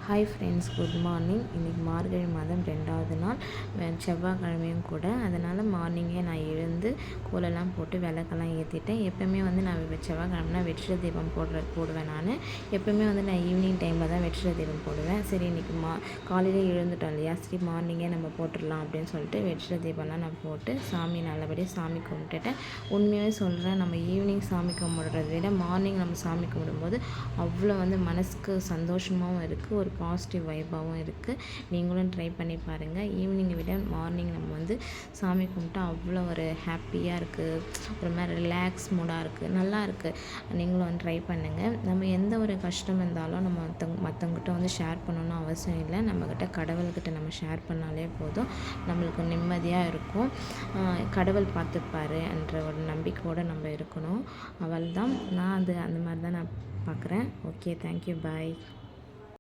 Hi friends, good morning. இன்றைக்கி மார்கழி மாதம் 2வது நாள், செவ்வாய்க்கிழமையும் கூட. அதனால் மார்னிங்கே நான் எழுந்து கோலெல்லாம் போட்டு விளக்கெல்லாம் ஏற்றிட்டேன். எப்போயுமே நான் செவ்வாய்க்கிழமைனா வெற்றிலை தீபம் போடுவேன். நான் எப்போயுமே நான் ஈவினிங் டைமில் தான் வெற்றிலை தீபம் போடுவேன். சரி, இன்றைக்கி காலையிலே எழுந்துட்டோம் இல்லையா, சரி மார்னிங்கே நம்ம போட்டுடலாம் அப்படின்னு சொல்லிட்டு வெற்றிலை தீபம்லாம் நான் போட்டு சாமி நல்லபடியாக சாமி கும்பிட்டுட்டேன். உண்மையாகவே சொல்கிறேன், நம்ம ஈவினிங் சாமி கும்பிடுறத விட மார்னிங் நம்ம சாமி கும்பிடும்போது அவ்வளோ மனசுக்கு சந்தோஷமாகவும் இருக்குது, ஒரு பாசிட்டிவ் வைப்பாகவும் இருக்குது. நீங்களும் ட்ரை பண்ணி பாருங்கள். ஈவினிங்கை விட மார்னிங் நம்ம சாமி கும்பிட்டா அவ்வளோ ஒரு ஹாப்பியாக இருக்குது, ஒரு மாதிரி ரிலாக்ஸ் மூடாக இருக்குது, நல்லா இருக்குது. நீங்களும் ட்ரை பண்ணுங்கள். நம்ம எந்த ஒரு கஷ்டம் இருந்தாலும் நம்ம மற்றவங்ககிட்ட ஷேர் பண்ணணும்னு அவசியம் இல்லை. நம்மக்கிட்ட கடவுள்கிட்ட நம்ம ஷேர் பண்ணாலே போதும், நம்மளுக்கு நிம்மதியாக இருக்கும். கடவுள் பார்த்துப்பாரு என்ற ஒரு நம்பிக்கையோடு நம்ம இருக்கணும். அவள் தான் நான் அந்த மாதிரி தான் நான் பார்க்குறேன். ஓகே, தேங்க்யூ, பாய்.